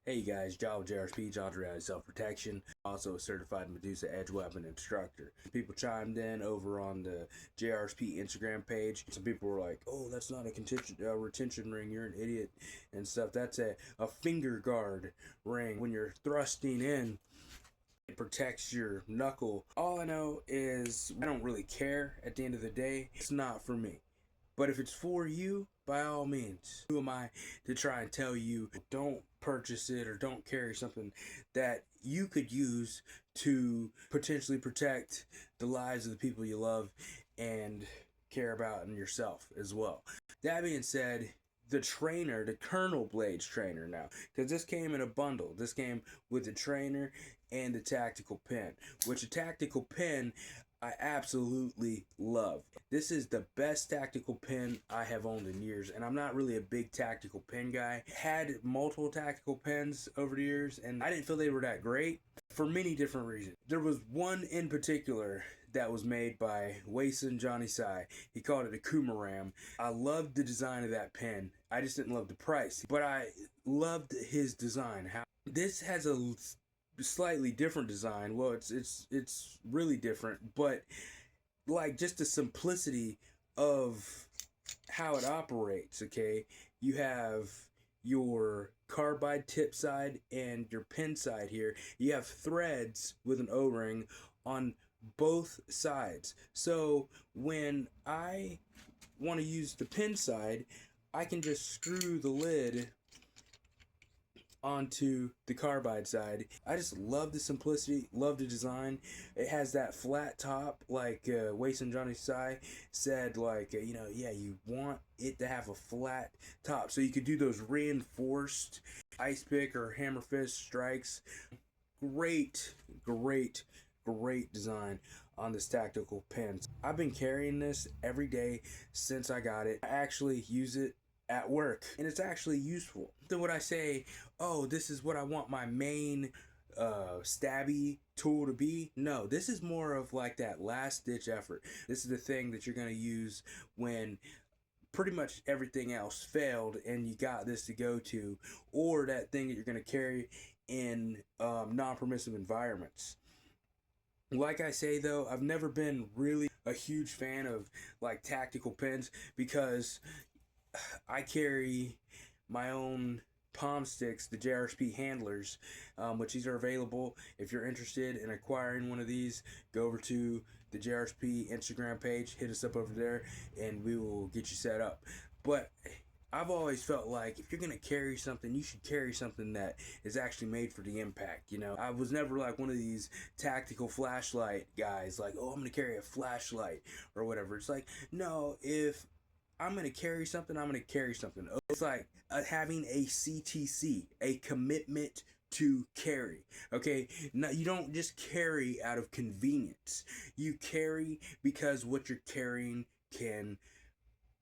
Hey guys, John with JRSP, John's Reality Self-Protection, also a certified Medusa Edge Weapon instructor. People chimed in over on the JRSP Instagram page. Some people were like, oh, that's not a retention ring, you're an idiot, and stuff. That's a finger guard ring. When you're thrusting in, it protects your knuckle. All I know is I don't really care at the end of the day. It's not for me. But if it's for you, by all means, who am I to try and tell you don't purchase it or don't carry something that you could use to potentially protect the lives of the people you love and care about and yourself as well. That being said, the trainer, the Colonel Blades trainer now, because this came in a bundle. This came with the trainer and the tactical pen, which a tactical pen I absolutely love. This is the best tactical pen I have owned in years, and I'm not really a big tactical pen guy. Had multiple tactical pens over the years, and I didn't feel they were that great for many different reasons. There was one in particular that was made by Wason Johnny Sai. He called it a Kumaram. I loved the design of that pen. I just didn't love the price, but I loved his design. How this has a slightly different design. Well, it's really different, but like just the simplicity of how it operates. Okay, you have your carbide tip side and your pin side here. You have threads with an O-ring on both sides. So when I want to use the pin side, I can just screw the lid onto the carbide side. I just love the simplicity, love the design. It has that flat top, like Wason Johnny Sai said, like, yeah, you want it to have a flat top so you could do those reinforced ice pick or hammer fist strikes. Great, great, great design on this tactical pen. I've been carrying this every day since I got it. I actually use it at work, and it's actually useful. Then would I say, oh, this is what I want my main stabby tool to be? No, this is more of like that last ditch effort. This is the thing that you're going to use when pretty much everything else failed and you got this to go to, or that thing that you're going to carry in non-permissive environments. Like I say though, I've never been really a huge fan of like tactical pens because I carry my own palm sticks, the JRSP handlers, which these are available. If you're interested in acquiring one of these, go over to the JRSP Instagram page, hit us up over there, and we will get you set up. But I've always felt like if you're gonna carry something, you should carry something that is actually made for the impact. I was never like one of these tactical flashlight guys, like, oh, I'm gonna carry a flashlight or whatever. It's like, no, if I'm going to carry something, I'm going to carry something. It's like having a CTC, a commitment to carry. Okay, now you don't just carry out of convenience. You carry because what you're carrying can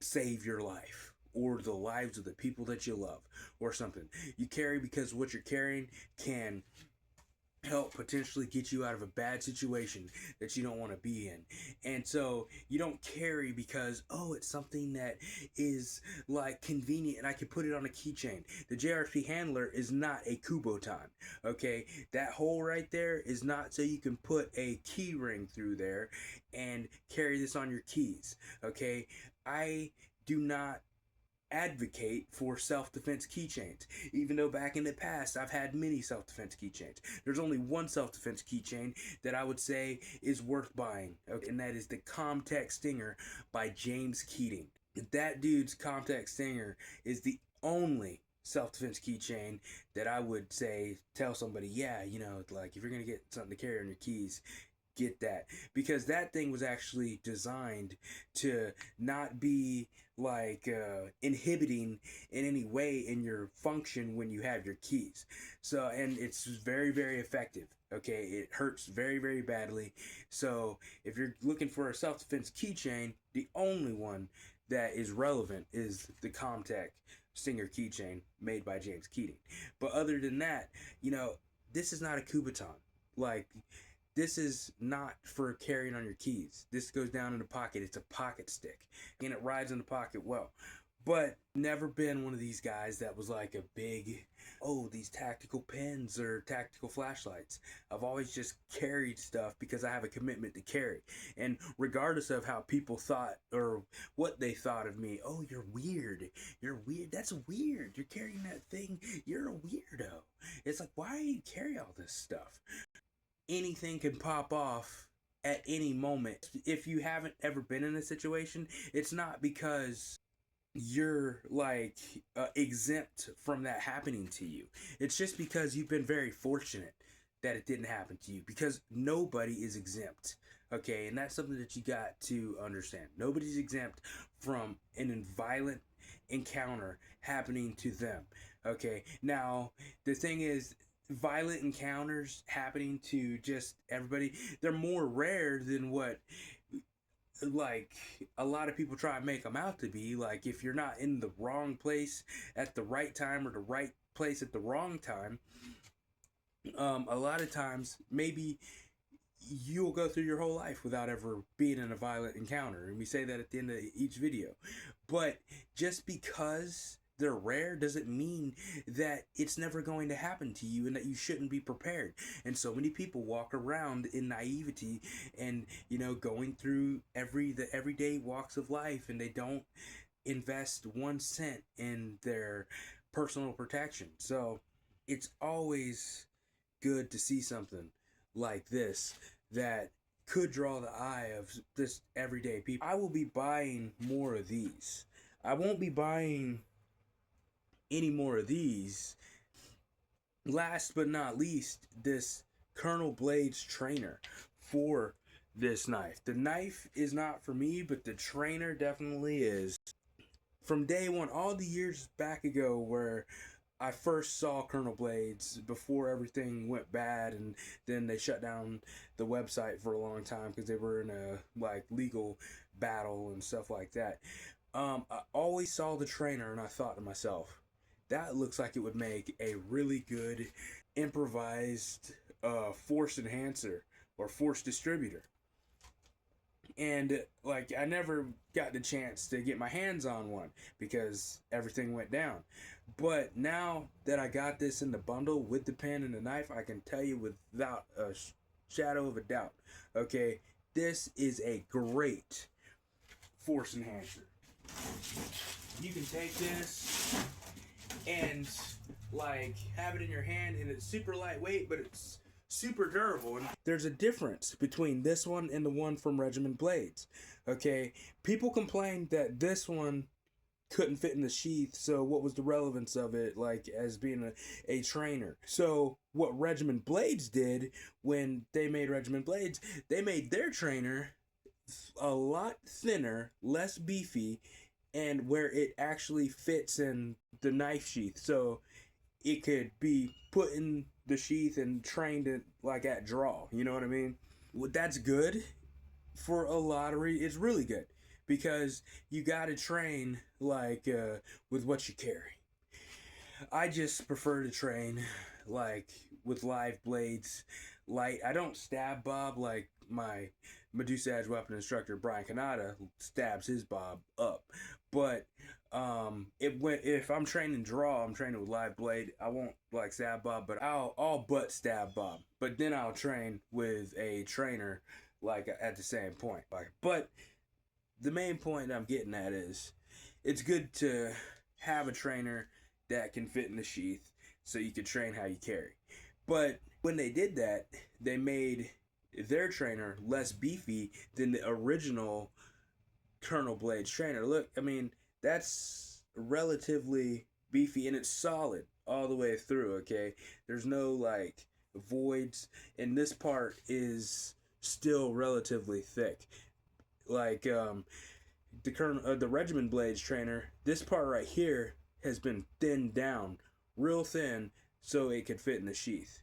save your life or the lives of the people that you love or something. You carry because what you're carrying can help potentially get you out of a bad situation that you don't want to be in. And so you don't carry because, oh, it's something that is like convenient and I can put it on a keychain. The JRP handler is not a Kubotan. Okay, that hole right there is not so you can put a key ring through there and carry this on your keys. Okay, I do not advocate for self-defense keychains, even though back in the past I've had many self-defense keychains. There's only one self-defense keychain that I would say is worth buying, okay, and that is the Comtech Stinger by James Keating. That dude's Comtech Stinger is the only self-defense keychain that I would say tell somebody, yeah, like if you're gonna get something to carry on your keys, get that, because that thing was actually designed to not be like inhibiting in any way in your function when you have your keys. So, and it's very, very effective. Okay, it hurts very, very badly. So if you're looking for a self-defense keychain, the only one that is relevant is the Comtech Stinger keychain made by James Keating. But other than that, this is not a Kubotan. Like, this is not for carrying on your keys. This goes down in the pocket. It's a pocket stick, and it rides in the pocket well. but never been one of these guys that was like a big, oh, these tactical pens or tactical flashlights. I've always just carried stuff because I have a commitment to carry. And regardless of how people thought or what they thought of me, oh, you're weird. You're weird. That's weird. You're carrying that thing. You're a weirdo. It's like, why do you carry all this stuff? Anything can pop off at any moment. If you haven't ever been in a situation, it's not because you're like exempt from that happening to you. It's just because you've been very fortunate that it didn't happen to you, because nobody is exempt. Okay, and that's something that you got to understand. Nobody's exempt from an violent encounter happening to them. Okay, now the thing is, violent encounters happening to just everybody, they're more rare than what like a lot of people try to make them out to be. Like, if you're not in the wrong place at the right time or the right place at the wrong time, a lot of times maybe you'll go through your whole life without ever being in a violent encounter, and we say that at the end of each video. But just because they're rare doesn't mean that it's never going to happen to you and that you shouldn't be prepared. And so many people walk around in naivety and, you know, going through the everyday walks of life, and they don't invest 1 cent in their personal protection. So it's always good to see something like this that could draw the eye of just everyday people. I will be buying more of these. I won't be buying any more of these. Last but not least, this Colonel Blades trainer for this knife. The knife is not for me, but the trainer definitely is. From day one, all the years back ago where I first saw Colonel Blades, before everything went bad and then they shut down the website for a long time because they were in a like legal battle and stuff like that. I always saw the trainer and I thought to myself, that looks like it would make a really good improvised force enhancer or force distributor. And like, I never got the chance to get my hands on one because everything went down. But now that I got this in the bundle with the pen and the knife, I can tell you without a shadow of a doubt, okay, this is a great force enhancer. You can take this and like have it in your hand, and it's super lightweight, but it's super durable. And there's a difference between this one and the one from Regiment Blades. Okay, people complained that this one couldn't fit in the sheath, so what was the relevance of it, like, as being a trainer? So what Regiment Blades did when they made Regiment Blades, they made their trainer a lot thinner, less beefy, and where it actually fits in the knife sheath, so it could be put in the sheath and trained it like at draw. You know what I mean? Well, that's good for a lottery. It's really good because you got to train like with what you carry. I just prefer to train like with live blades, light. I don't stab bob like my Medusa Edge weapon instructor Brian Kanata stabs his bob up. But if I'm training draw, I'm training with live blade. I won't like stab bob, but I'll butt stab bob. But then I'll train with a trainer like at the same point. But the main point I'm getting at is it's good to have a trainer that can fit in the sheath so you can train how you carry. But when they did that, they made their trainer less beefy than the original Colonel Blades trainer. Look, I mean, that's relatively beefy and it's solid all the way through, okay? There's no like voids, and this part is still relatively thick. Like the Regiment Blades trainer, this part right here has been thinned down real thin so it could fit in the sheath.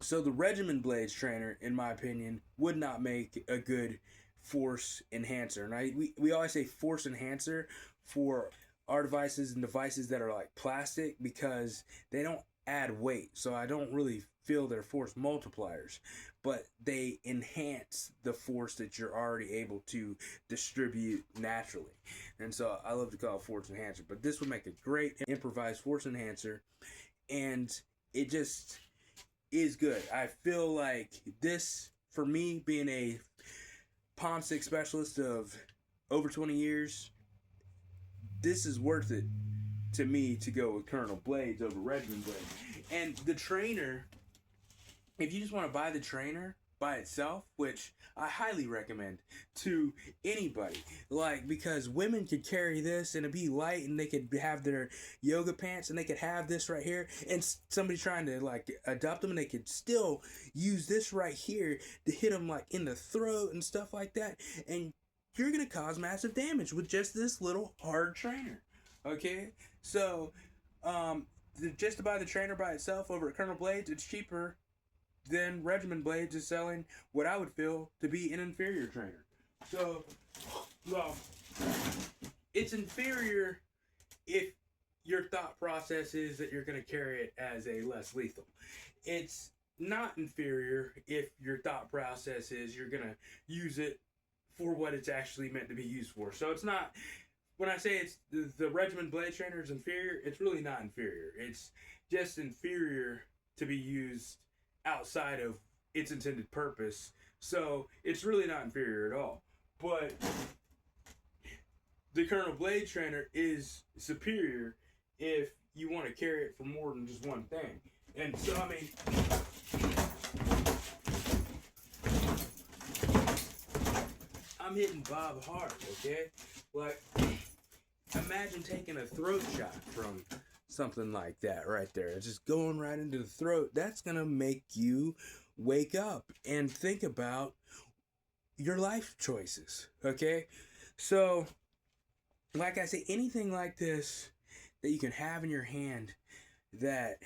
So the Regiment Blades trainer, in my opinion, would not make a good force enhancer. And we always say force enhancer for our devices and devices that are like plastic because they don't add weight, so I don't really feel they're force multipliers, but they enhance the force that you're already able to distribute naturally. And so I love to call it force enhancer, but this would make a great improvised force enhancer, and it just is good. I feel like this, for me, being a Palm 6 specialist of over 20 years, this is worth it to me to go with Colonel Blades over Regiment Blades. And the trainer, if you just want to buy the trainer by itself, which I highly recommend to anybody, like, because women could carry this and it'd be light, and they could have their yoga pants, and they could have this right here, and somebody trying to like adopt them, and they could still use this right here to hit them like in the throat and stuff like that, and you're gonna cause massive damage with just this little hard trainer. Okay, so just to buy the trainer by itself over at Colonel Blades, it's cheaper than Regiment Blades is selling what I would feel to be an inferior trainer. So, well, it's inferior if your thought process is that you're going to carry it as a less lethal. It's not inferior if your thought process is you're going to use it for what it's actually meant to be used for. So it's not, when I say it's the Regiment Blade trainer is inferior, it's really not inferior. It's just inferior to be used outside of its intended purpose. So it's really not inferior at all. But the Colonel Blade trainer is superior if you want to carry it for more than just one thing. And so, I mean, I'm hitting Bob hard, okay? Like, imagine taking a throat shot from something like that right there. It's just going right into the throat. That's going to make you wake up and think about your life choices, okay? So, like I say, anything like this that you can have in your hand that,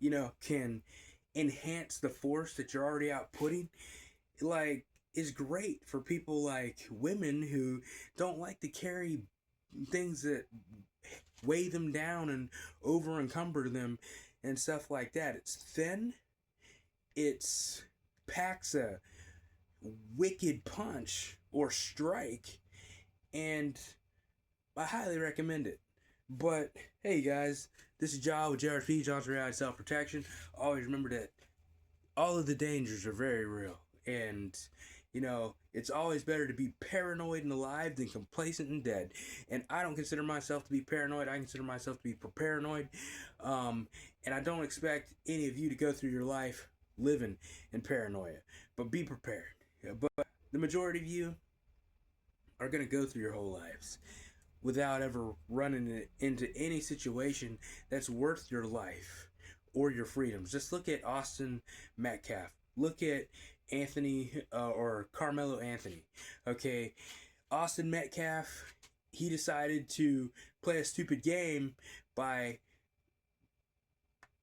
you know, can enhance the force that you're already outputting, like, is great for people like women who don't like to carry things that weigh them down and over encumber them and stuff like that. It's thin, it's packs a wicked punch or strike, and I highly recommend it. But hey guys, this is John with JRP, John's Reality Self Protection. Always remember that all of the dangers are very real, and you know, it's always better to be paranoid and alive than complacent and dead. And I don't consider myself to be paranoid. I consider myself to be paranoid. And I don't expect any of you to go through your life living in paranoia. But be prepared. Yeah, but the majority of you are going to go through your whole lives without ever running into any situation that's worth your life or your freedoms. Just look at Austin Metcalf. Look at Anthony or Carmelo Anthony. Okay, Austin Metcalf, he decided to play a stupid game by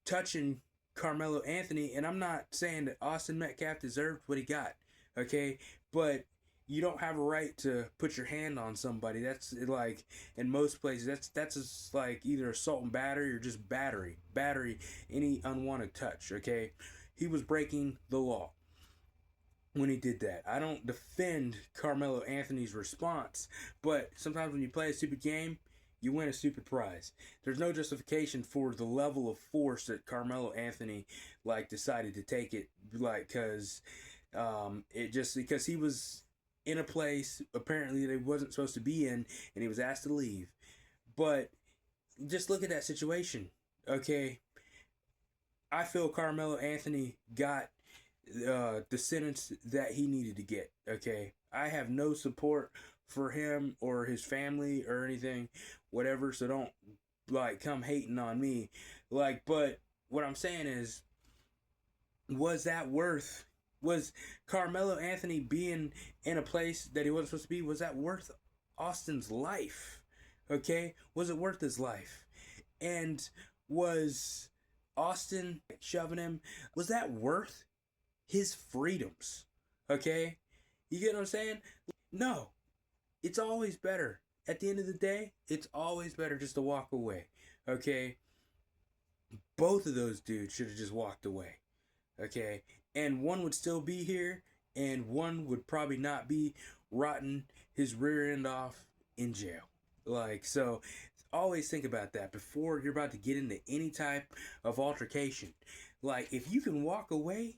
touching Carmelo Anthony, and I'm not saying that Austin Metcalf deserved what he got, okay, but you don't have a right to put your hand on somebody. That's like, in most places, that's just like either assault and battery or just battery, any unwanted touch, okay? He was breaking the law when he did that. I don't defend Carmelo Anthony's response, but sometimes when you play a stupid game, you win a stupid prize. There's no justification for the level of force that Carmelo Anthony like decided to take it, like, because because he was in a place apparently that he wasn't supposed to be in, and he was asked to leave. But just look at that situation, okay? I feel Carmelo Anthony got the sentence that he needed to get, okay? I have no support for him or his family or anything, whatever, so don't, like, come hating on me. Like, but what I'm saying is, was Carmelo Anthony being in a place that he wasn't supposed to be, was that worth Austin's life? Okay? Was it worth his life? And was Austin shoving him, was that worth his freedoms? Okay? You get what I'm saying? No. It's always better. At the end of the day, it's always better just to walk away. Okay? both of those dudes should have just walked away. Okay? And one would still be here, and one would probably not be rotting his rear end off in jail. Like, so always think about that before you're about to get into any type of altercation. Like, if you can walk away,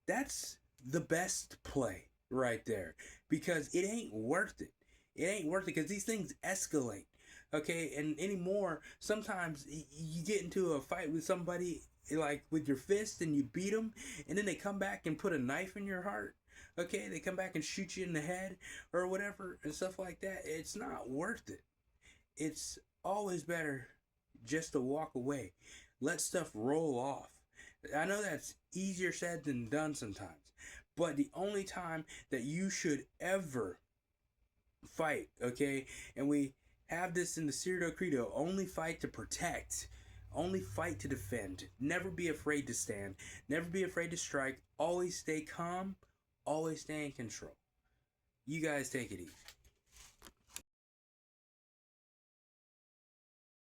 that's the best play right there, because it ain't worth it. It ain't worth it because these things escalate. Okay, and anymore, sometimes you get into a fight with somebody like with your fist and you beat them, and then they come back and put a knife in your heart. Okay, they come back and shoot you in the head or whatever and stuff like that. It's not worth it. It's always better just to walk away, let stuff roll off. I know that's easier said than done sometimes, but the only time that you should ever fight, okay, and we have this in the Cyrano Credo: only fight to protect, only fight to defend, never be afraid to stand, never be afraid to strike, always stay calm, always stay in control. You guys take it easy.